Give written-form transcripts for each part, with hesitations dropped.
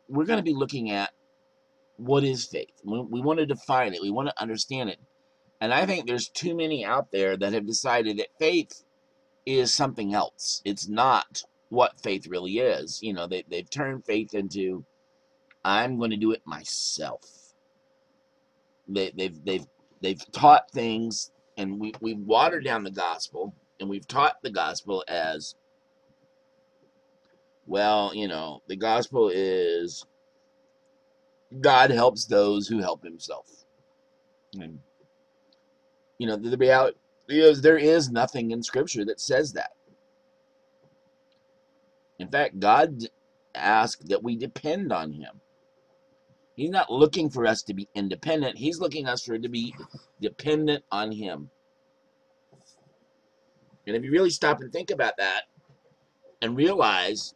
we're going to be looking at what is faith. We want to define it. We want to understand it. And I think there's too many out there that have decided that faith is something else. It's not what faith really is. You know, they've turned faith into, I'm going to do it myself. They've taught things, and we've watered down the gospel, and we've taught the gospel as, well, you know, the gospel is God helps those who help himself. And, you know, the reality is there is nothing in Scripture that says that. In fact, God asks that we depend on him. He's not looking for us to be independent. He's looking us for to be dependent on him. And if you really stop and think about that and realize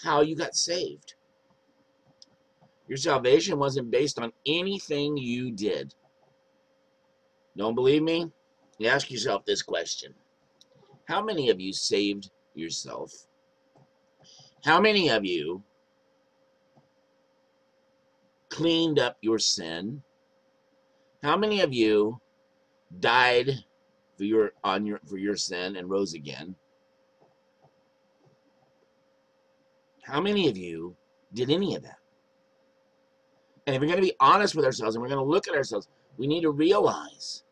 how you got saved, your salvation wasn't based on anything you did. Don't believe me? You ask yourself this question. How many of you saved yourself? How many of you cleaned up your sin? How many of you died for your sin and rose again? How many of you did any of that? And if we're going to be honest with ourselves and we're going to look at ourselves, we need to realize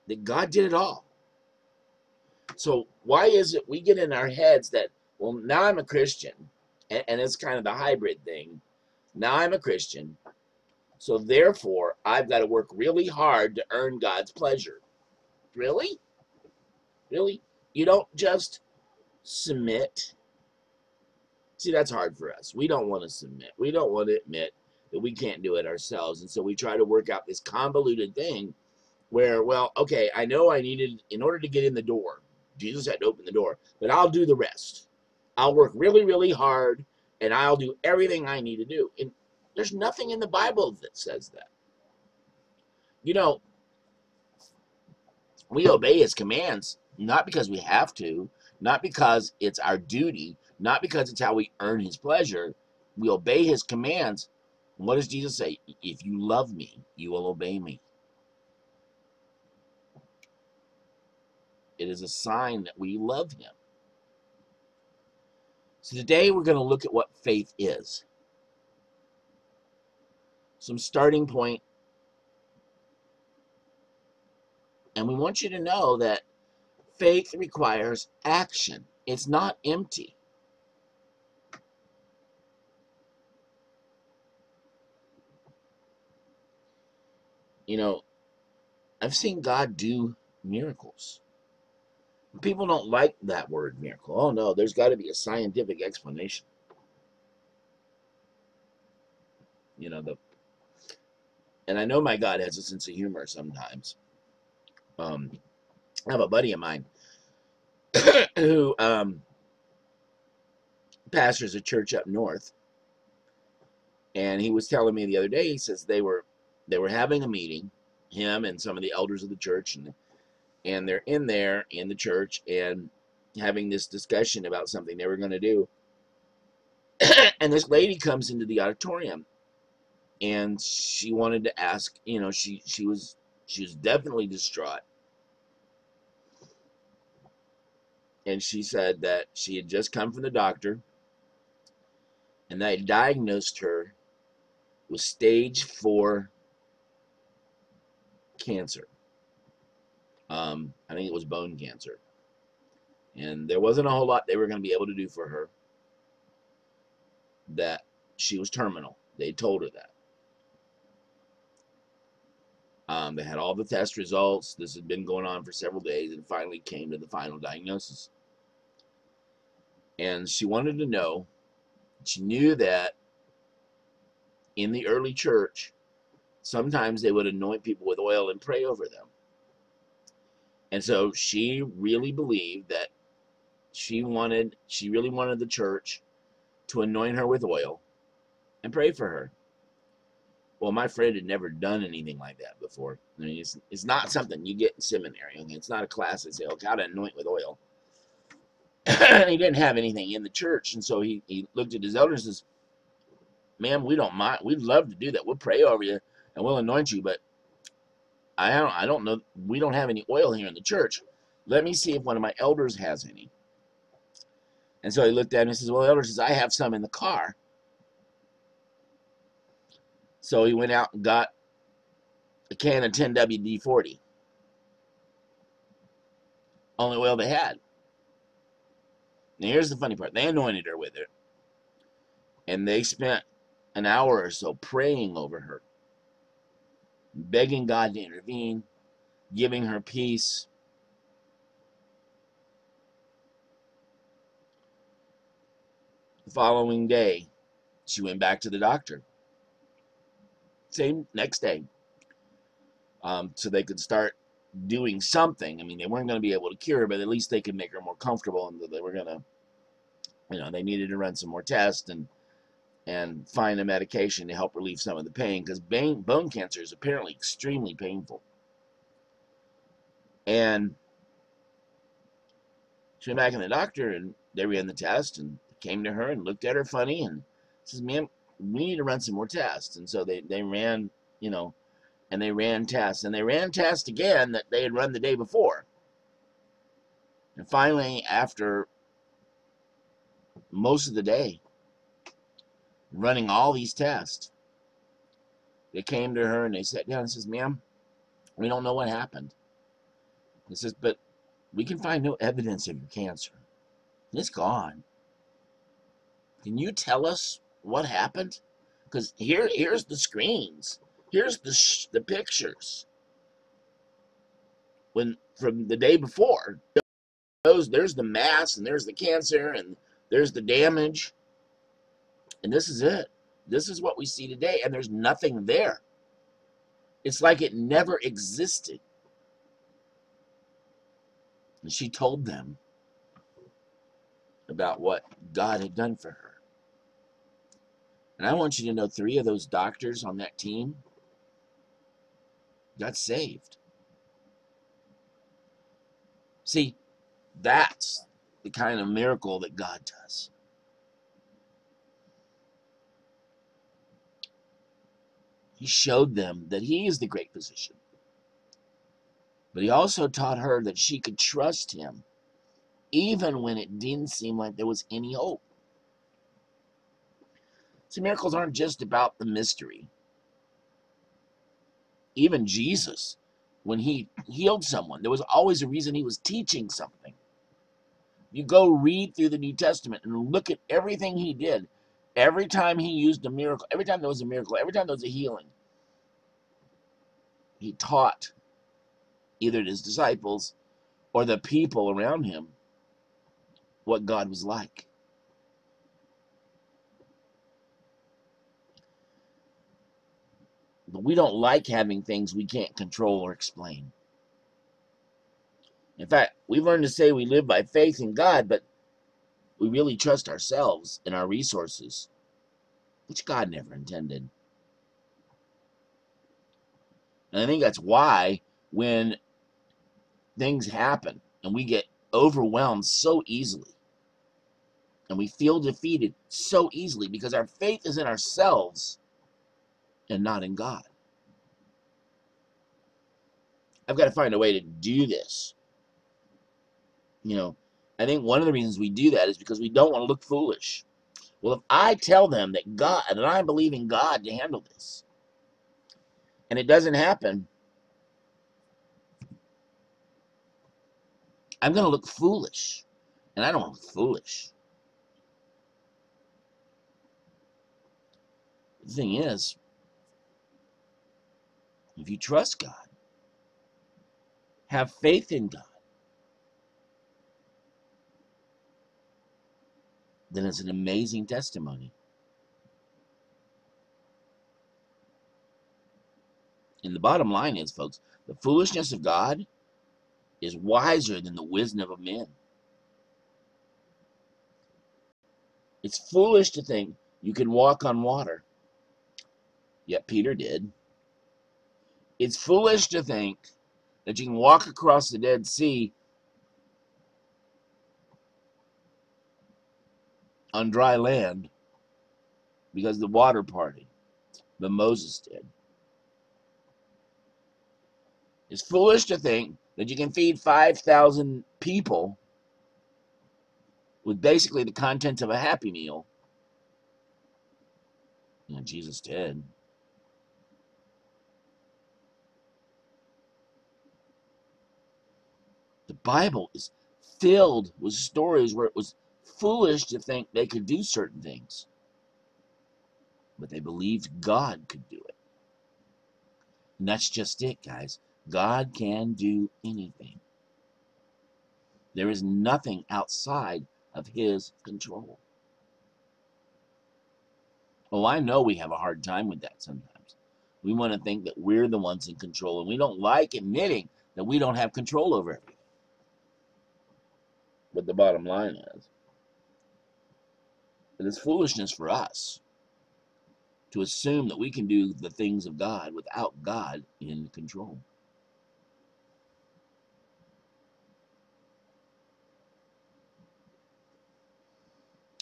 that God did it all. So why is it we get in our heads that, well, now I'm a Christian, and it's kind of the hybrid thing. Now I'm a Christian, so therefore I've got to work really hard to earn God's pleasure. Really? Really? You don't just submit. See, that's hard for us. We don't want to submit. We don't want to admit that we can't do it ourselves. And so we try to work out this convoluted thing where, well, okay, I know I needed, in order to get in the door, Jesus had to open the door, but I'll do the rest. I'll work really, really hard, and I'll do everything I need to do. And there's nothing in the Bible that says that. You know, we obey his commands, not because we have to, not because it's our duty, not because it's how we earn his pleasure. We obey his commands. What does Jesus say? If you love me, you will obey me. It is a sign that we love him. So today we're going to look at what faith is. Some starting point. And we want you to know that faith requires action. It's not empty. You know, I've seen God do miracles. People don't like that word miracle. Oh no, there's got to be a scientific explanation. You know, and I know my God has a sense of humor sometimes. I have a buddy of mine who pastors a church up north, and he was telling me the other day. He says they were having a meeting, him and some of the elders of the church, and they're in there in the church and having this discussion about something they were going to do. And this lady comes into the auditorium, and she wanted to ask, you know, she was definitely distraught. And she said that she had just come from the doctor, and they diagnosed her with stage 4 cancer. I think it was bone cancer. And there wasn't a whole lot they were going to be able to do for her. That she was terminal. They told her that. They had all the test results. This had been going on for several days, and finally came to the final diagnosis. And she wanted to know, she knew that in the early church, sometimes they would anoint people with oil and pray over them. And so she really believed that she really wanted the church to anoint her with oil and pray for her. Well, my friend had never done anything like that before. I mean, it's not something you get in seminary. Okay? It's not a class that say, okay, how to anoint with oil. He didn't have anything in the church. And so he looked at his elders and says, ma'am, we don't mind. We'd love to do that. We'll pray over you and we'll anoint you. But I don't know. We don't have any oil here in the church. Let me see if one of my elders has any. And so he looked at him and says, well, elder says, I have some in the car. So he went out and got a can of 10WD-40. Only oil they had. Now here's the funny part. They anointed her with it. And they spent an hour or so praying over her, begging God to intervene, giving her peace. The following day, she went back to the doctor. Same next day. So they could start doing something. I mean, they weren't going to be able to cure her, but at least they could make her more comfortable, and they were going to, they needed to run some more tests and find a medication to help relieve some of the pain, because bone cancer is apparently extremely painful. And she went back to the doctor, and they ran the test, and came to her and looked at her funny and says, ma'am, we need to run some more tests. And so they ran, and they ran tests, and they ran tests again that they had run the day before. And finally, after most of the day running all these tests, they came to her and they sat down and says, ma'am, we don't know what happened. He says, but we can find no evidence of your cancer. It's gone. Can you tell us what happened? Because here's the screens. Here's the pictures. From the day before, there's the mass, and there's the cancer, and there's the damage. And this is it. This is what we see today, and there's nothing there. It's like it never existed. And she told them about what God had done for her. And I want you to know 3 of those doctors on that team got saved. See, that's the kind of miracle that God does. He showed them that he is the great physician. But he also taught her that she could trust him even when it didn't seem like there was any hope. See, miracles aren't just about the mystery. Even Jesus, when he healed someone, there was always a reason he was teaching something. You go read through the New Testament and look at everything he did. Every time he used a miracle, every time there was a miracle, every time there was a healing, he taught either his disciples or the people around him what God was like. But we don't like having things we can't control or explain. In fact, we've learned to say we live by faith in God, but we really trust ourselves and our resources, which God never intended. And I think that's why when things happen and we get overwhelmed so easily and we feel defeated so easily, because our faith is in ourselves and not in God. I've got to find a way to do this. I think one of the reasons we do that is because we don't want to look foolish. Well, if I tell them that I believe in God to handle this, and it doesn't happen, I'm going to look foolish. And I don't want to look foolish. The thing is, if you trust God, have faith in God, then it's an amazing testimony. And the bottom line is, folks, the foolishness of God is wiser than the wisdom of men. It's foolish to think you can walk on water Yet Peter did. It's foolish to think that you can walk across the Dead Sea on dry land because the water parted, but Moses did. It's foolish to think that you can feed 5,000 people with basically the contents of a Happy Meal. And Jesus did. The Bible is filled with stories where it was foolish to think they could do certain things, but they believed God could do it. And that's just it, guys. God can do anything. There is nothing outside of his control. Oh, I know we have a hard time with that sometimes. We want to think that we're the ones in control, and we don't like admitting that we don't have control over everything. But the bottom line is, it is foolishness for us to assume that we can do the things of God without God in control.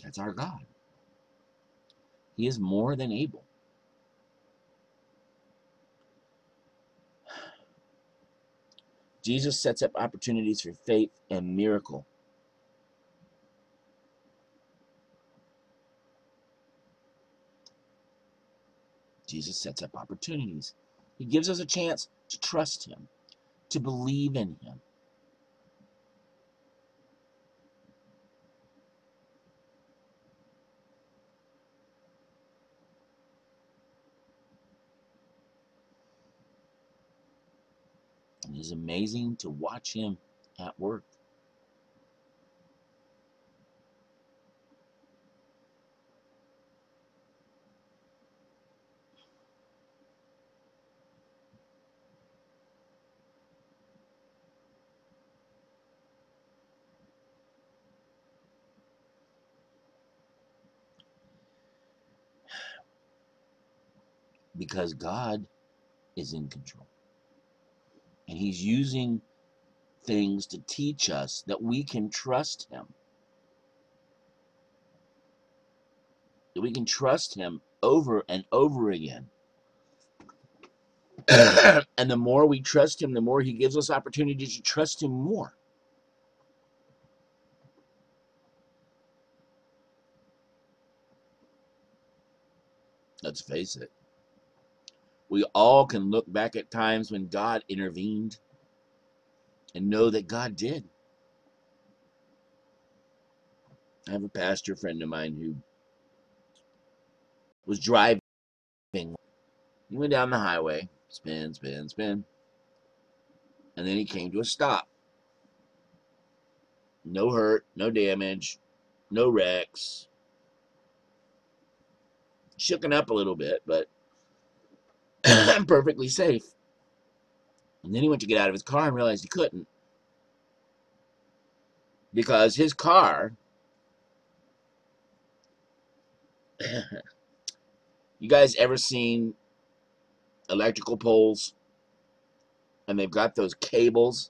That's our God. He is more than able. Jesus sets up opportunities for faith and miracle. Jesus sets up opportunities. He gives us a chance to trust him, to believe in him. And it is amazing to watch him at work. Because God is in control. And he's using things to teach us that we can trust him. That we can trust him over and over again. And the more we trust him, the more he gives us opportunities to trust him more. Let's face it. We all can look back at times when God intervened and know that God did. I have a pastor friend of mine who was driving. He went down the highway, spin, spin, spin. And then he came to a stop. No hurt, no damage, no wrecks. Shooken up a little bit, but perfectly safe. And then he went to get out of his car and realized he couldn't. Because his car, you guys ever seen electrical poles? And they've got those cables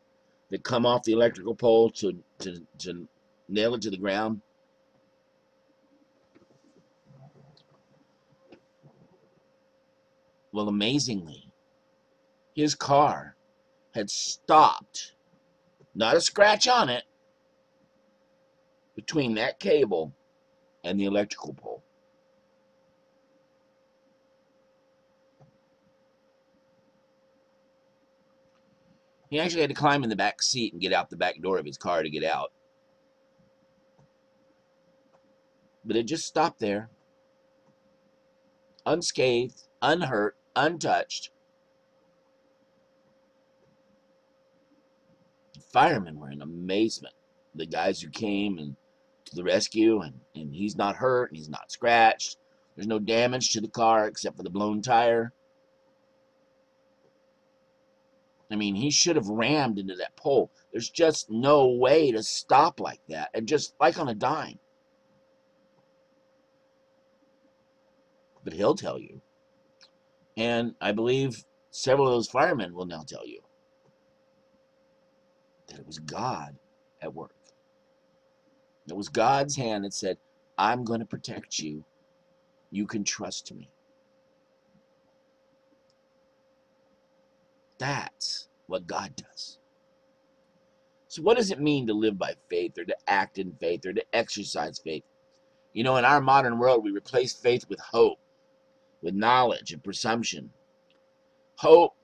that come off the electrical pole to nail it to the ground? Well, amazingly, his car had stopped, not a scratch on it, between that cable and the electrical pole. He actually had to climb in the back seat and get out the back door of his car to get out. But it just stopped there, unscathed, unhurt, untouched. The firemen were in amazement. The guys who came and to the rescue, and he's not hurt, and he's not scratched. There's no damage to the car except for the blown tire. I mean, he should have rammed into that pole. There's just no way to stop like that, and just like on a dime. But he'll tell you And I believe several of those firemen will now tell you that it was God at work. It was God's hand that said, I'm going to protect you. You can trust me. That's what God does. So what does it mean to live by faith, or to act in faith, or to exercise faith? You know, in our modern world, we replace faith with hope, with knowledge and presumption. Hope,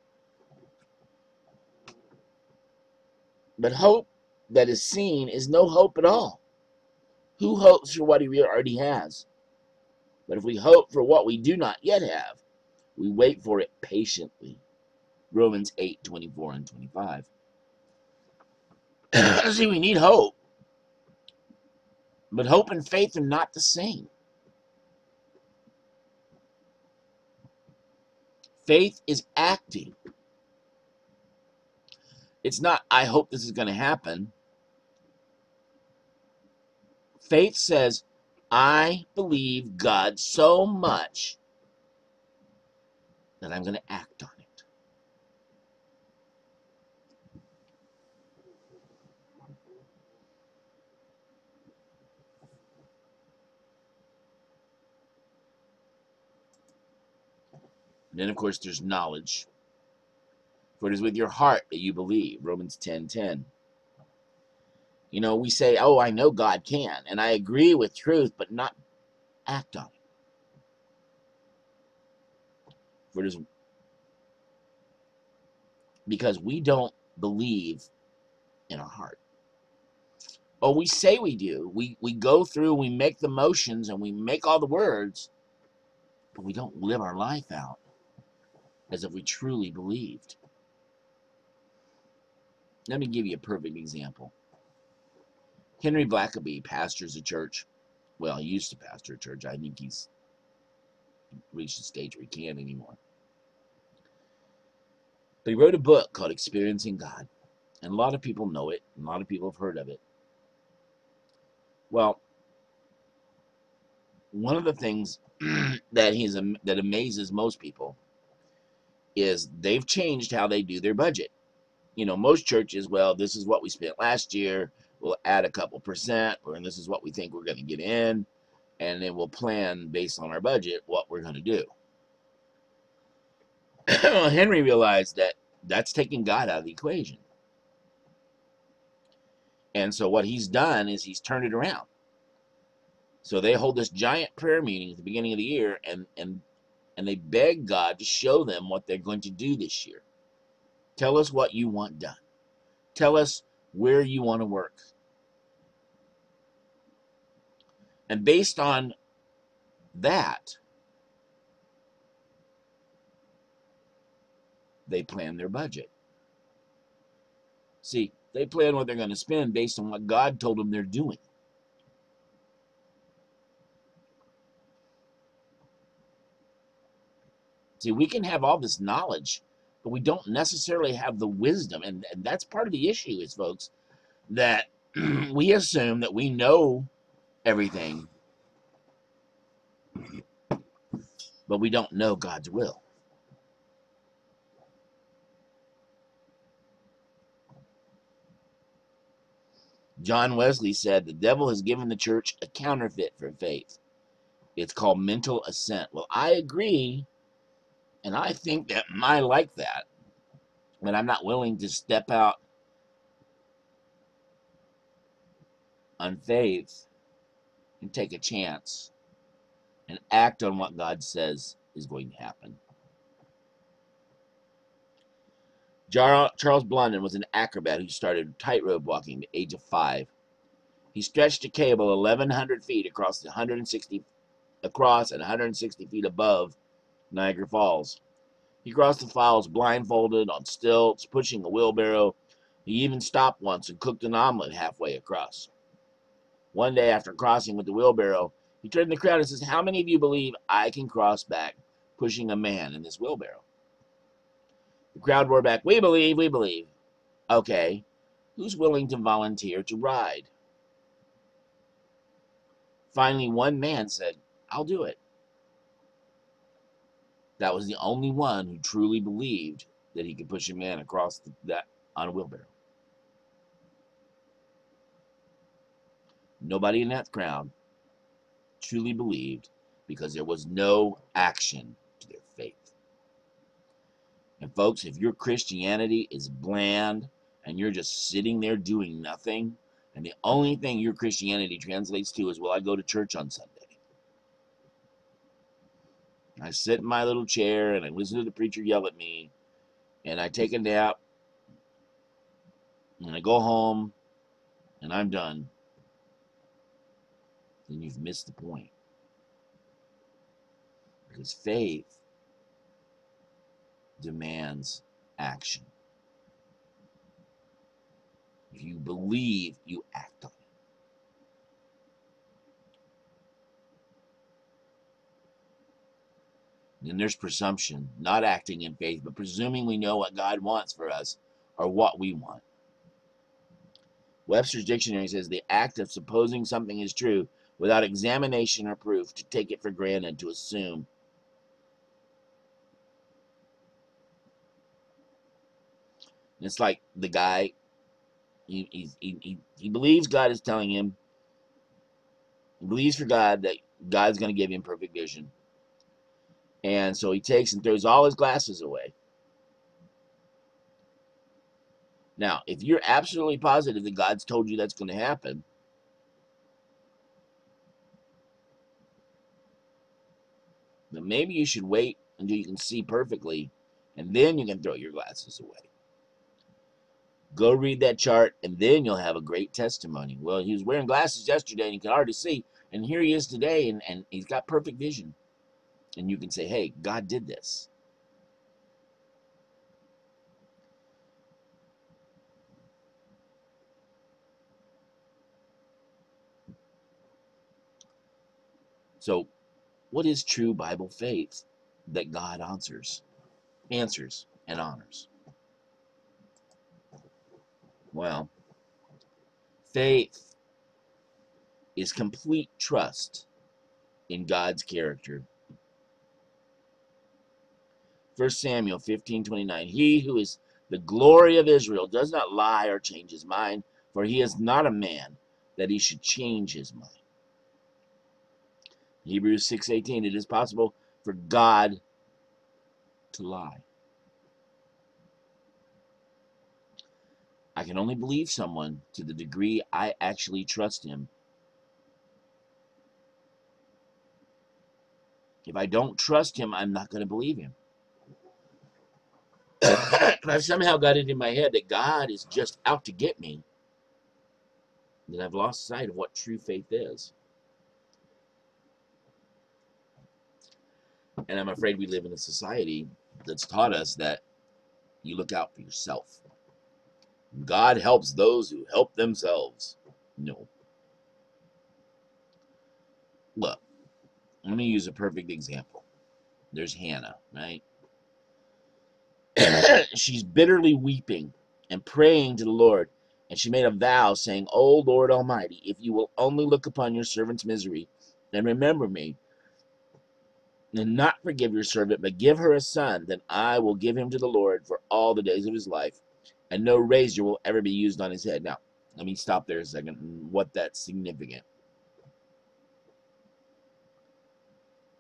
but hope that is seen is no hope at all. Who hopes for what he already has? But if we hope for what we do not yet have, we wait for it patiently. Romans 8:24 and 25. See, we need hope, but hope and faith are not the same. Faith is acting. It's not, I hope this is going to happen. Faith says, I believe God so much that I'm going to act on it. And then, of course, there's knowledge. For it is with your heart that you believe. Romans 10:10. You know, we say, oh, I know God can, and I agree with truth, but not act on it. For it is because we don't believe in our heart. Oh, we say we do. We go through, we make the motions, and we make all the words, but we don't live our life out as if we truly believed. Let me give you a perfect example. Henry Blackaby pastors a church. Well, he used to pastor a church. I think he's reached the stage where he can't anymore. But he wrote a book called Experiencing God. And a lot of people know it. And a lot of people have heard of it. Well, one of the things that amazes most people is they've changed how they do their budget. You know, most churches, well, this is what we spent last year. We'll add a couple percent, and this is what we think we're going to get in. And then we'll plan based on our budget what we're going to do. Henry realized that that's taking God out of the equation. And so what he's done is he's turned it around. So they hold this giant prayer meeting at the beginning of the year, and they beg God to show them what they're going to do this year. Tell us what you want done. Tell us where you want to work. And based on that, they plan their budget. See, they plan what they're going to spend based on what God told them they're doing. See, we can have all this knowledge, but we don't necessarily have the wisdom. And that's part of the issue is, folks, that we assume that we know everything, but we don't know God's will. John Wesley said, the devil has given the church a counterfeit for faith. It's called mental assent. Well, I agree, and I think that I like that, but I'm not willing to step out on faith and take a chance and act on what God says is going to happen. Charles Blondin was an acrobat who started tightrope walking at the age of 5. He stretched a cable 1,100 feet across and 160 feet above Niagara Falls. He crossed the falls blindfolded, on stilts, pushing a wheelbarrow. He even stopped once and cooked an omelet halfway across. One day, after crossing with the wheelbarrow, he turned to the crowd and says, how many of you believe I can cross back pushing a man in this wheelbarrow? The crowd roared back, we believe, we believe. Okay, who's willing to volunteer to ride? Finally, one man said, I'll do it. That was the only one who truly believed that he could push a man across that on a wheelbarrow. Nobody in that crowd truly believed, because there was no action to their faith. And folks, if your Christianity is bland and you're just sitting there doing nothing, and the only thing your Christianity translates to is, well, I go to church on Sunday. I sit in my little chair and I listen to the preacher yell at me, and I take a nap, and I go home, and I'm done. Then you've missed the point. Because faith demands action. If you believe, you act on it. Then there's presumption, not acting in faith, but presuming we know what God wants for us or what we want. Webster's dictionary says the act of supposing something is true without examination or proof, to take it for granted, to assume. And it's like the guy, he believes God is telling him, he believes for God that God's going to give him perfect vision. And so he takes and throws all his glasses away. Now, if you're absolutely positive that God's told you that's going to happen, then maybe you should wait until you can see perfectly, and then you can throw your glasses away. Go read that chart, and then you'll have a great testimony. Well, he was wearing glasses yesterday, and he could hardly see, and here he is today, and he's got perfect vision. And you can say, hey, God did this. So, what is true Bible faith that God answers and honors? Well, faith is complete trust in God's character. 1 Samuel 15:29. He who is the glory of Israel does not lie or change his mind, for he is not a man that he should change his mind. Hebrews 6:18. It is possible for God to lie. I can only believe someone to the degree I actually trust him. If I don't trust him, I'm not going to believe him. If I've somehow got it in my head that God is just out to get me, then I've lost sight of what true faith is. And I'm afraid we live in a society that's taught us that you look out for yourself. God helps those who help themselves. No. Look, let me use a perfect example. There's Hannah, right? She's bitterly weeping and praying to the Lord. And she made a vow saying, "O Lord Almighty, if you will only look upon your servant's misery and remember me, and not forgive your servant, but give her a son, then I will give him to the Lord for all the days of his life, and no razor will ever be used on his head." Now, let me stop there a second and what that's significant.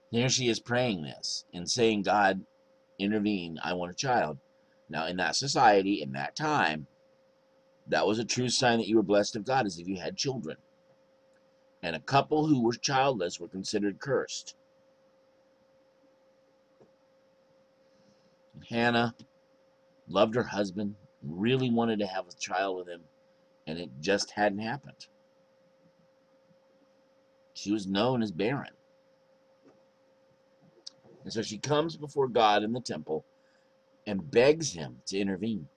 Here she is praying this and saying, God, intervene, I want a child. Now, in that society, in that time, that was a true sign that you were blessed of God, as if you had children. And a couple who were childless were considered cursed. And Hannah loved her husband, really wanted to have a child with him, and it just hadn't happened. She was known as barren. And so she comes before God in the temple and begs him to intervene.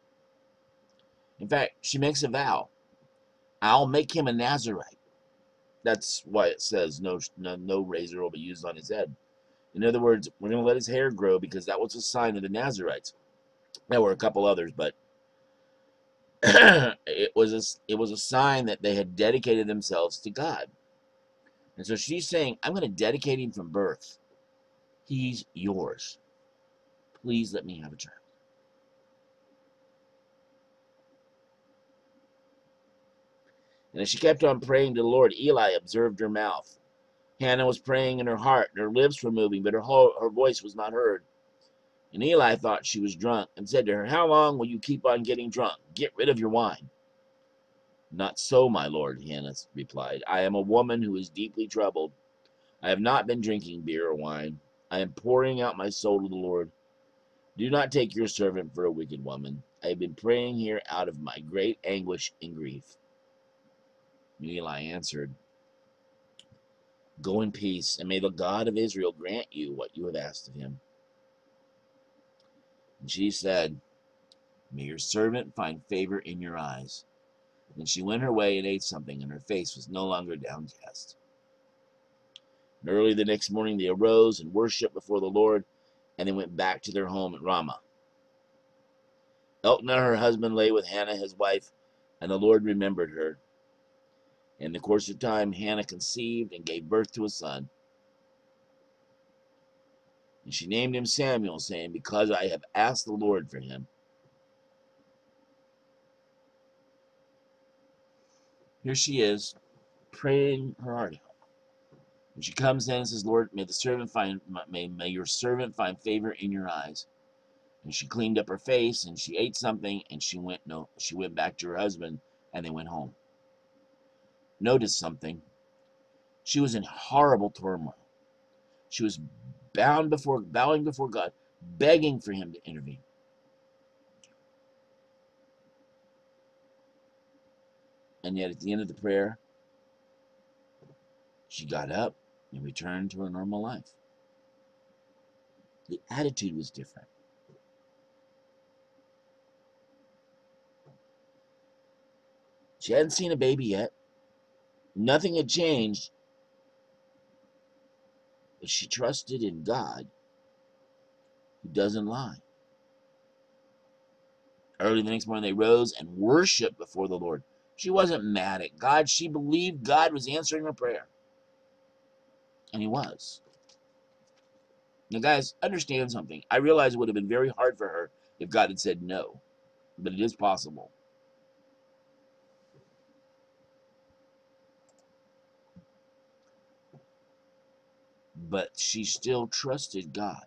In fact, she makes a vow. I'll make him a Nazirite. That's why it says no razor will be used on his head. In other words, we're going to let his hair grow because that was a sign of the Nazirites. There were a couple others, but it was a sign that they had dedicated themselves to God. And so she's saying, I'm going to dedicate him from birth. He's yours. Please let me have a child. And as she kept on praying to the Lord, Eli observed her mouth. Hannah was praying in her heart, and her lips were moving, but her voice was not heard. And Eli thought she was drunk, and said to her, "How long will you keep on getting drunk? Get rid of your wine." "Not so, my lord," Hannah replied. "I am a woman who is deeply troubled. I have not been drinking beer or wine. I am pouring out my soul to the Lord. Do not take your servant for a wicked woman. I have been praying here out of my great anguish and grief." And Eli answered, "Go in peace, and may the God of Israel grant you what you have asked of him." And she said, "May your servant find favor in your eyes." Then she went her way and ate something, and her face was no longer downcast. And early the next morning they arose and worshipped before the Lord, and they went back to their home at Ramah. Elkanah, her husband, lay with Hannah, his wife, and the Lord remembered her. In the course of time, Hannah conceived and gave birth to a son. And she named him Samuel, saying, "Because I have asked the Lord for him." Here she is, praying her heart out. And she comes in and says, "Lord, may your servant find favor in your eyes." And she cleaned up her face, and she ate something, and she went back to her husband, and they went home. Notice something. She was in horrible turmoil. She was bowing before God, begging for him to intervene. And yet at the end of the prayer, she got up and returned to her normal life. The attitude was different. She hadn't seen a baby yet. Nothing had changed. But she trusted in God, who doesn't lie. Early the next morning they rose and worshiped before the Lord. She wasn't mad at God. She believed God was answering her prayer. And he was. Now, guys, understand something. I realize it would have been very hard for her if God had said no. But it is possible. But she still trusted God.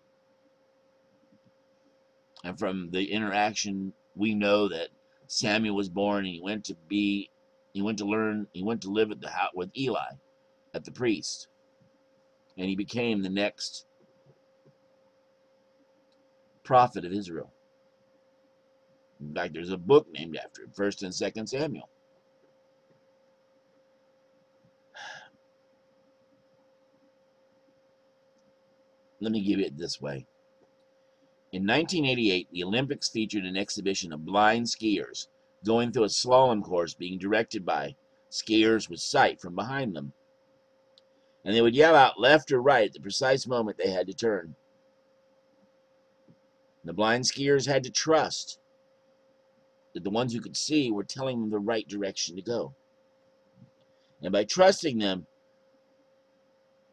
And from the interaction, we know that Samuel was born, and he went to live at the house with Eli, at the priest. And he became the next prophet of Israel. In fact, there's a book named after him, 1st and 2nd Samuel. Let me give it this way. In 1988, the Olympics featured an exhibition of blind skiers going through a slalom course being directed by skiers with sight from behind them. And they would yell out left or right at the precise moment they had to turn. The blind skiers had to trust that the ones who could see were telling them the right direction to go. And by trusting them,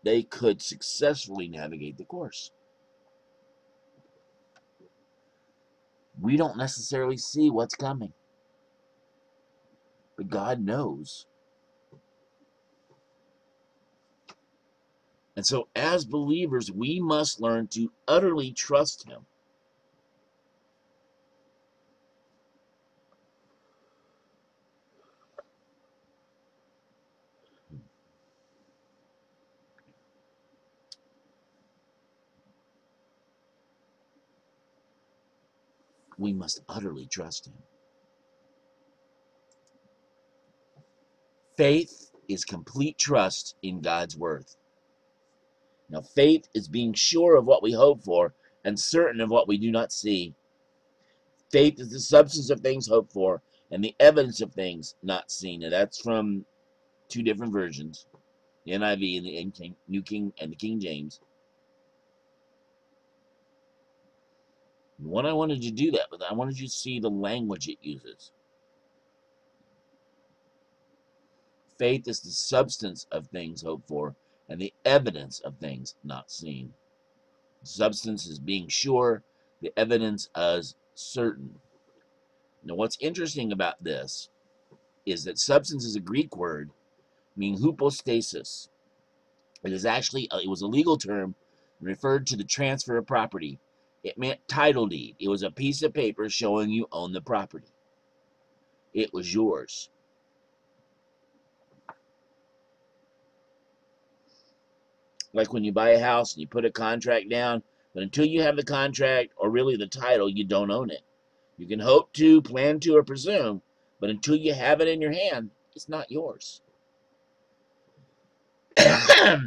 they could successfully navigate the course. We don't necessarily see what's coming, but God knows. And so as believers, we must learn to utterly trust him. We must utterly trust him. Faith is complete trust in God's word. Now, faith is being sure of what we hope for and certain of what we do not see. Faith is the substance of things hoped for and the evidence of things not seen. Now, that's from two different versions, the NIV and the New King and the King James. What I wanted you to do that with, I wanted you to see the language it uses. Faith is the substance of things hoped for and the evidence of things not seen. Substance is being sure, the evidence is certain. Now, what's interesting about this is that substance is a Greek word meaning hypostasis. It was a legal term and referred to the transfer of property. It meant title deed. It was a piece of paper showing you own the property. It was yours. Like when you buy a house and you put a contract down, but until you have the contract or really the title, you don't own it. You can hope to, plan to, or presume, but until you have it in your hand, it's not yours. I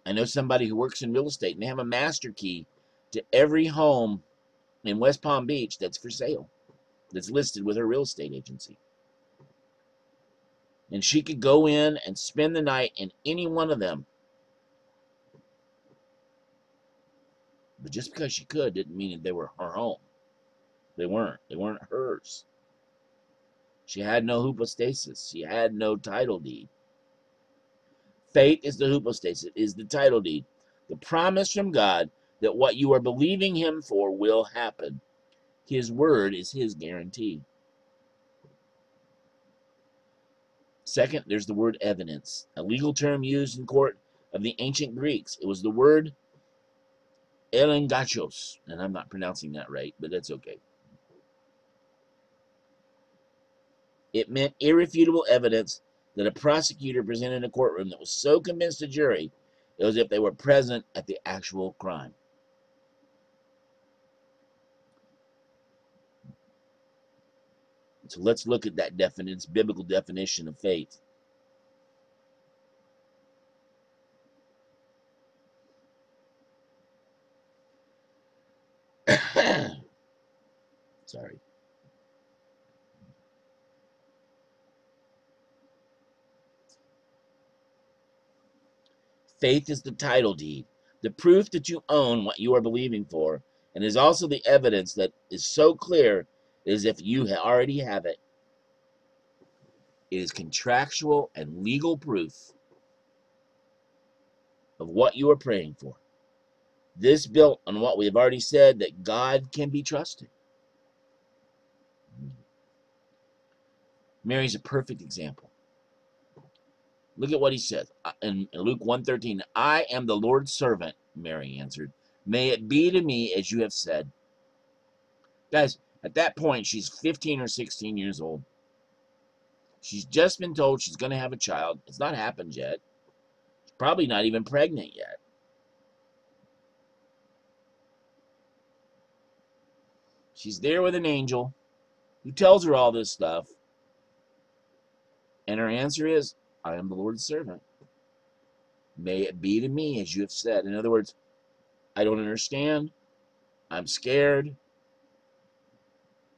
know somebody who works in real estate, and they have a master key to every home in West Palm Beach that's for sale, that's listed with her real estate agency. And she could go in and spend the night in any one of them. But just because she could didn't mean that they were her home. They weren't. They weren't hers. She had no hypostasis. She had no title deed. Faith is the hypostasis, is the title deed. The promise from God that what you are believing him for will happen. His word is his guarantee. Second, there's the word evidence, a legal term used in court of the ancient Greeks. It was the word elengachos, and I'm not pronouncing that right, but that's okay. It meant irrefutable evidence that a prosecutor presented in a courtroom that was so convinced the jury it was as if they were present at the actual crime. So let's look at that biblical definition of faith. Sorry. Faith is the title deed, the proof that you own what you are believing for, and is also the evidence that is so clear as if you already have it. It is contractual and legal proof of what you are praying for. This built on what we have already said, that God can be trusted. Mary's a perfect example. Look at what he says in Luke 1:13. I am the Lord's servant, Mary answered. May it be to me as you have said. Guys, at that point, she's 15 or 16 years old. She's just been told she's going to have a child. It's not happened yet. She's probably not even pregnant yet. She's there with an angel who tells her all this stuff. And her answer is, I am the Lord's servant. May it be to me as you have said. In other words, I don't understand. I'm scared.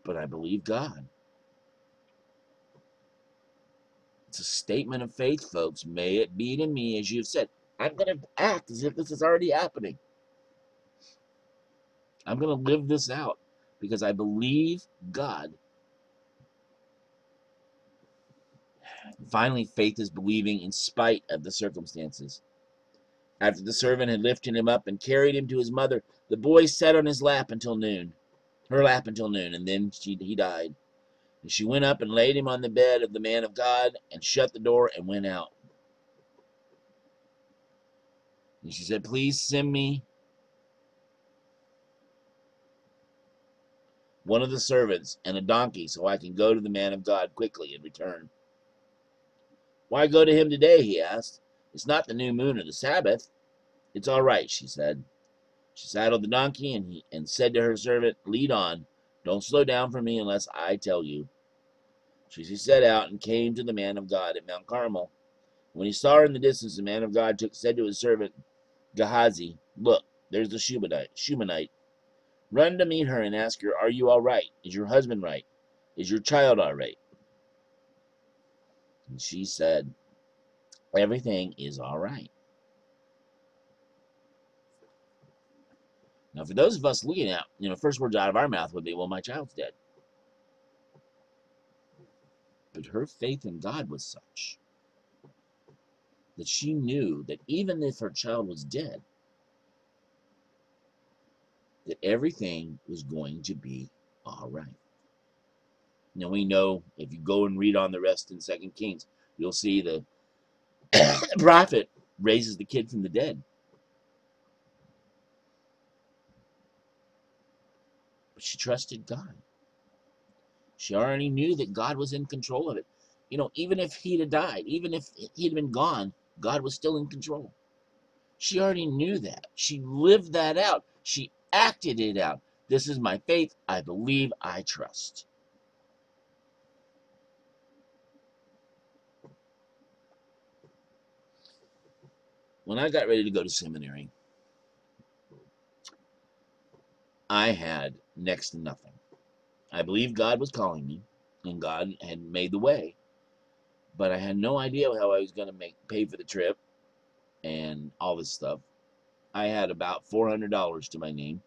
But I believe God. It's a statement of faith, folks. May it be to me as you have said. I'm going to act as if this is already happening. I'm going to live this out because I believe God. Finally, faith is believing in spite of the circumstances. After the servant had lifted him up and carried him to his mother, the boy sat on his lap until noon, her lap until noon, and then he died. And she went up and laid him on the bed of the man of God and shut the door and went out. And she said, please send me one of the servants and a donkey so I can go to the man of God quickly and return. Why go to him today? He asked. It's not the new moon or the Sabbath. It's all right, she said. She saddled the donkey and said to her servant, lead on. Don't slow down for me unless I tell you. She set out and came to the man of God at Mount Carmel. When he saw her in the distance, the man of God said to his servant Gehazi, look, there's the Shunammite. Run to meet her and ask her, are you all right? Is your husband right? Is your child all right? And she said, everything is all right. Now, for those of us looking at, first words out of our mouth would be, well, my child's dead. But her faith in God was such that she knew that even if her child was dead, that everything was going to be all right. Now we know, if you go and read on the rest in 2 Kings, you'll see the prophet raises the kid from the dead. But she trusted God. She already knew that God was in control of it. Even if he'd have died, even if he'd been gone, God was still in control. She already knew that. She lived that out. She acted it out. This is my faith. I believe. I trust. When I got ready to go to seminary, I had next to nothing. I believed God was calling me, and God had made the way, but I had no idea how I was going to pay for the trip and all this stuff. I had about $400 to my name,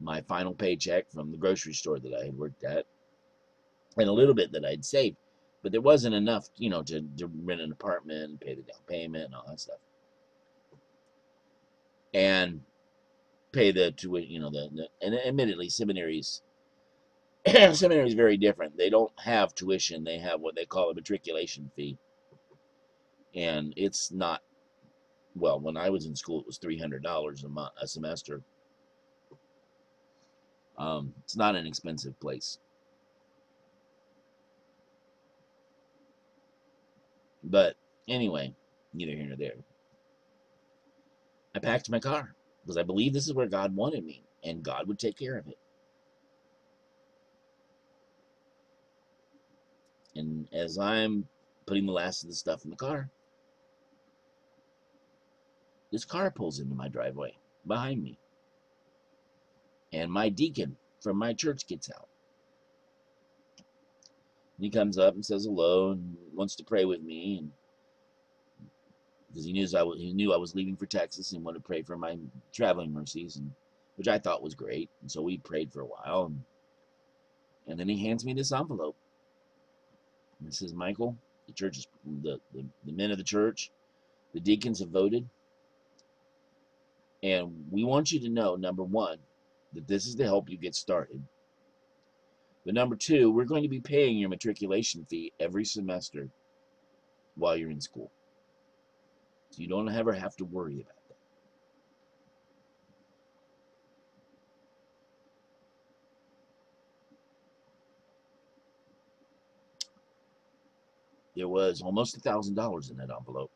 my final paycheck from the grocery store that I had worked at, and a little bit that I'd saved, but there wasn't enough, to rent an apartment and pay the down payment and all that stuff, and pay the tuition. And admittedly, seminaries seminary is very different. They don't have tuition. They have what they call a matriculation fee, and it's not. Well, when I was in school, it was $300 a semester. It's not an expensive place. But anyway, neither here nor there. I packed my car because I believe this is where God wanted me, and God would take care of it. And as I'm putting the last of the stuff in the car, this car pulls into my driveway behind me. And my deacon from my church gets out. And he comes up and says hello and wants to pray with me, and because he knew I was leaving for Texas and wanted to pray for my traveling mercies, and which I thought was great. And so we prayed for a while, and then he hands me this envelope. And it says, Michael, the church is the men of the church, the deacons have voted, and we want you to know, number one, that this is to help you get started. But number two, we're going to be paying your matriculation fee every semester while you're in school. So you don't ever have to worry about that. There was almost $1,000 in that envelope.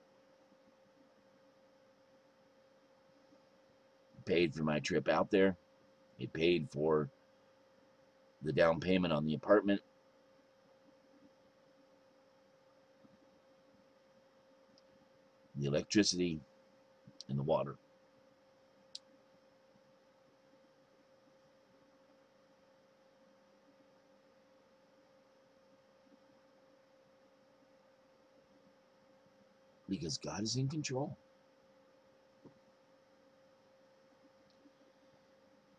It paid for my trip out there. It paid for the down payment on the apartment. The electricity and the water. Because God is in control.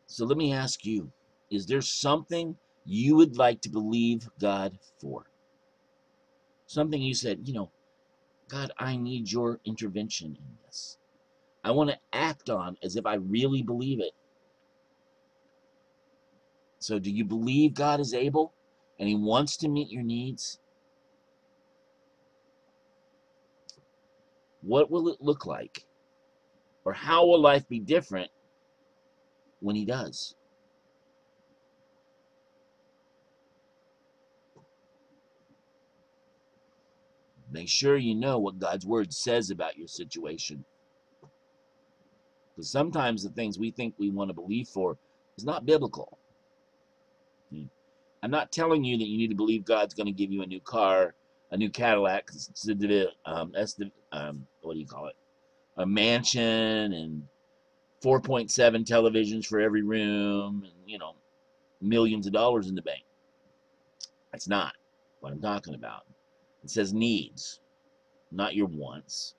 So let me ask you, is there something you would like to believe God for? Something you said, God, I need your intervention in this. I want to act on as if I really believe it. So do you believe God is able and he wants to meet your needs? What will it look like? Or how will life be different when he does? Make sure you know what God's word says about your situation. Because sometimes the things we think we want to believe for is not biblical. I'm not telling you that you need to believe God's going to give you a new car, a new Cadillac, what do you call it? A mansion and 4.7 televisions for every room, and millions of dollars in the bank. That's not what I'm talking about. It says needs, not your wants.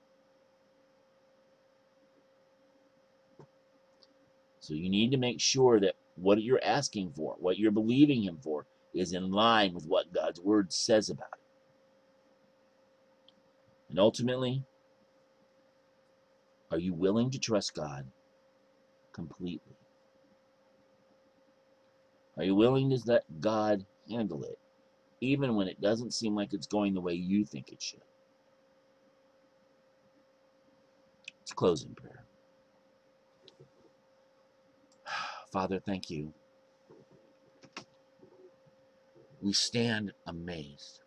So you need to make sure that what you're asking for, what you're believing him for, is in line with what God's word says about it. And ultimately, are you willing to trust God completely? Are you willing to let God handle it, even when it doesn't seem like it's going the way you think it should? Let's close in prayer. Father, thank you. We stand amazed.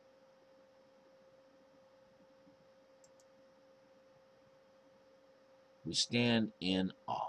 We stand in awe